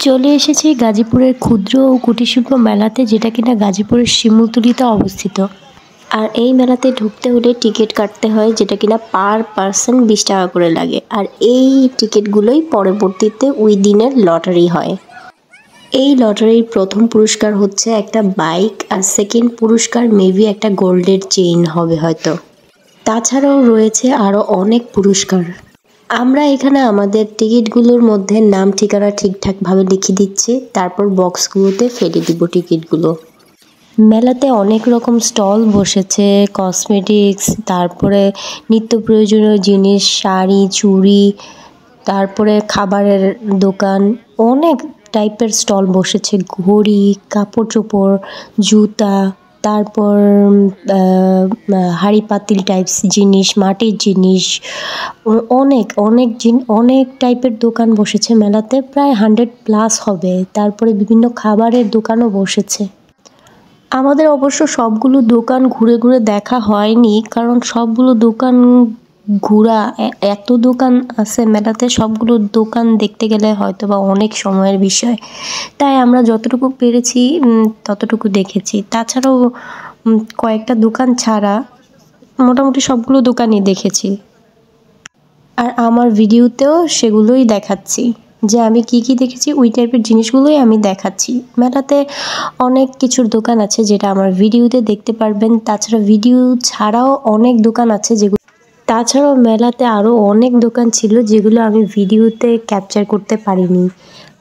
চলে এসেছি গাজীপুরের ক্ষুদ্র ও কুটির শিল্প মেলাতে, যেটা কিনা গাজীপুরের শিমুলতলিতে অবস্থিত। আর এই মেলাতে ঢুকতে হলে টিকিট কাটতে হয়, যেটা কিনা পার পারসন 20 টাকা করে লাগে। আর এই টিকিটগুলোই পরবর্তীতে ওই দিনের লটারি হয়। এই লটারির প্রথম পুরস্কার হচ্ছে একটা বাইক, আর সেকেন্ড পুরস্কার মেবি একটা গোল্ডের চেইন হবে হয়তো। তাছাড়াও রয়েছে আরও অনেক পুরস্কার। আমরা এখানে আমাদের টিকিটগুলোর মধ্যে নাম ঠিকানা ঠিকঠাকভাবে লিখে দিচ্ছি, তারপর বক্সগুলোতে ফেলে দিব টিকিটগুলো। মেলাতে অনেক রকম স্টল বসেছে, কসমেটিক্স, তারপরে নিত্য প্রয়োজনীয় জিনিস, শাড়ি, চুড়ি, তারপরে খাবারের দোকান, অনেক টাইপের স্টল বসেছে। ঘড়ি, কাপড় চোপড়, জুতা, তারপর হাঁড়ি পাতিল টাইপস জিনিস, মাটির জিনিস, অনেক টাইপের দোকান বসেছে মেলাতে, প্রায় 100+ হবে। তারপরে বিভিন্ন খাবারের দোকানও বসেছে। আমাদের অবশ্য সবগুলো দোকান ঘুরে ঘুরে দেখা হয়নি, কারণ সবগুলো দোকান ঘোরা, এত দোকান আছে মেলাতে, সবগুলো দোকান দেখতে গেলে হয়তো বা অনেক সময়ের বিষয়। তাই আমরা যতটুকু পেরেছি ততটুকু দেখেছি। তাছাড়াও কয়েকটা দোকান ছাড়া মোটামুটি সবগুলো দোকানই দেখেছি। আর আমার ভিডিওতেও সেগুলোই দেখাচ্ছি, যে আমি কি কি দেখেছি ওই টাইপের জিনিসগুলোই আমি দেখাচ্ছি। মেলাতে অনেক কিছুর দোকান আছে যেটা আমার ভিডিওতে দেখতে পারবেন। তাছাড়া ভিডিও ছাড়াও অনেক দোকান আছে তাছাড়াও মেলাতে আরও অনেক দোকান ছিল যেগুলো আমি ভিডিওতে ক্যাপচার করতে পারিনি,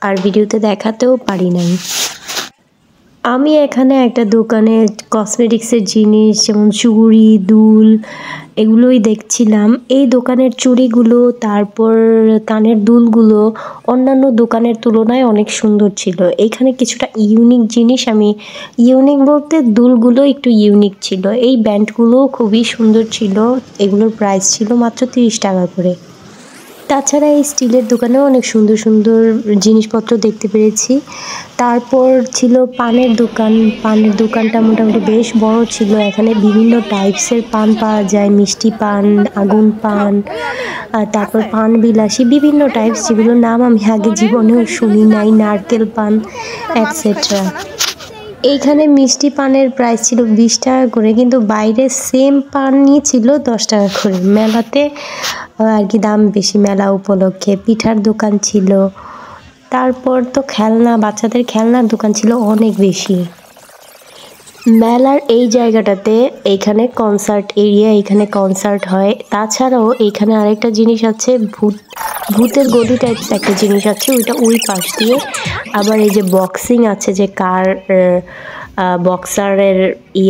আর ভিডিওতে দেখাতেও পারি নাই। আমি এখানে একটা দোকানে কসমেটিক্সের জিনিস, যেমন চুড়ি, দুল, এগুলোই দেখছিলাম। এই দোকানের চুড়িগুলো, তারপর কানের দুলগুলো অন্যান্য দোকানের তুলনায় অনেক সুন্দর ছিল। এইখানে কিছুটা ইউনিক জিনিস, ইউনিক বলতে দুলগুলো একটু ইউনিক ছিল। এই ব্যান্ডগুলোও খুবই সুন্দর ছিল। এগুলোর প্রাইস ছিল মাত্র 30 টাকা করে। তাছাড়া এই স্টিলের দোকানেও অনেক সুন্দর সুন্দর জিনিসপত্র দেখতে পেরেছি। তারপর ছিল পানের দোকান। পানের দোকানটা মোটামুটি বেশ বড় ছিল। এখানে বিভিন্ন টাইপসের পান পাওয়া যায়, মিষ্টি পান, আগুন পান, তারপর পান বিলাসী, বিভিন্ন টাইপস, যেগুলোর নাম আমি আগে জীবনেও শুনি নাই, নারকেল পান এটসেট্রা। এইখানে মিষ্টি পানের প্রাইস ছিল 20 টাকা করে, কিন্তু বাইরে সেম পান নিয়েছিল 10 টাকা করে। মেলাতে আর কি দাম বেশি, মেলা উপলক্ষে। পিঠার দোকান ছিল, তারপর তো বাচ্চাদের খেলনার দোকান ছিল অনেক বেশি। মেলার এই জায়গাটাতে এইখানে কনসার্ট এরিয়া, এখানে কনসার্ট হয়। তাছাড়াও এইখানে আরেকটা জিনিস আছে, ভূতের গলি টাইপস একটা জিনিস আছে, ওইটা ওই পাশ দিয়ে। আবার এই যে বক্সিং আছে, যে কার বক্সারের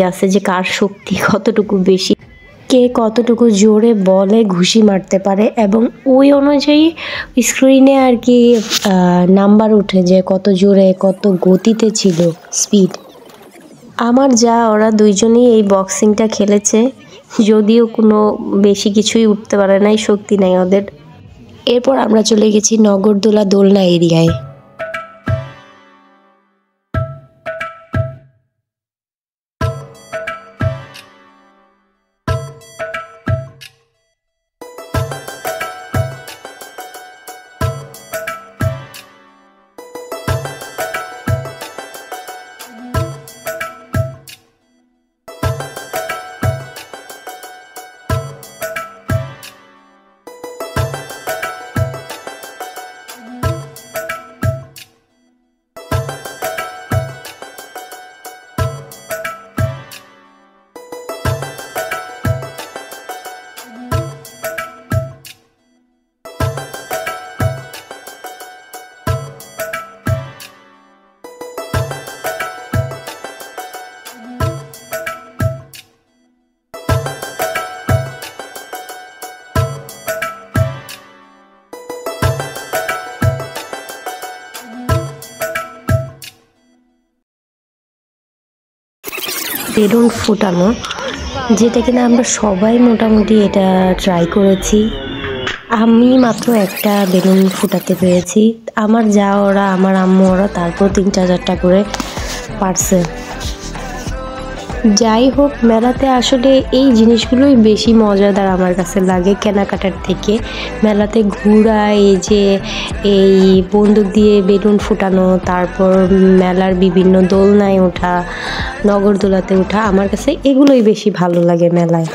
আছে, যে কার শক্তি কতটুকু বেশি, কে কতটুকু জোরে বলে ঘুষি মারতে পারে, এবং ওই অনুযায়ী স্ক্রিনে আর কি নাম্বার উঠে, যে কত জোরে কত গতিতে ছিল স্পিড। আমার ওরা দুইজনই এই বক্সিংটা খেলেছে, যদিও কোনো বেশি কিছুই উঠতে পারে নাই, শক্তি নাই ওদের। এরপর আমরা চলে গেছি নগরদোলা দোলনা এরিয়ায়। বেলুন ফোটানো, যেটা কিনা আমরা সবাই মোটামুটি এটা ট্রাই করেছি। আমি মাত্র একটা বেলুন ফুটাতে পেরেছি। আমার ওরা, আমার আম্মু ওরা তারপর 3-4টা করে পারছে। যাই হোক, মেলাতে আসলে এই জিনিসগুলোই বেশি মজাদার আমার কাছে লাগে কেনাকাটার থেকে। মেলাতে ঘোরা, এই যে এই বন্দুক দিয়ে বেলুন ফুটানো, তারপর মেলার বিভিন্ন দোলনায় ওঠা, নগরদোলাতে ওঠা, আমার কাছে এগুলোই বেশি ভালো লাগে মেলায়।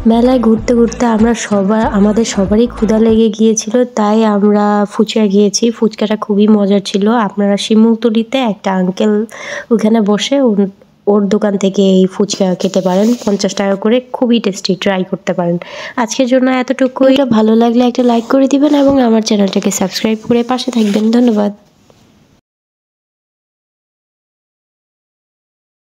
মেলায় ঘুরতে ঘুরতে আমাদের সবারই ক্ষুধা লেগে গিয়েছিল, তাই আমরা ফুচকা গিয়েছি। ফুচকাটা খুবই মজার ছিল। আপনারা শিমুলতলিতে একটা আঙ্কেল ওখানে বসে ওর দোকান থেকে এই ফুচকা খেতে পারেন 50 টাকা করে, খুবই টেস্টি, ট্রাই করতে পারেন। আজকের জন্য এতটুকুই। ভালো লাগলে একটা লাইক করে দিবেন এবং আমার চ্যানেলটাকে সাবস্ক্রাইব করে পাশে থাকবেন। ধন্যবাদ।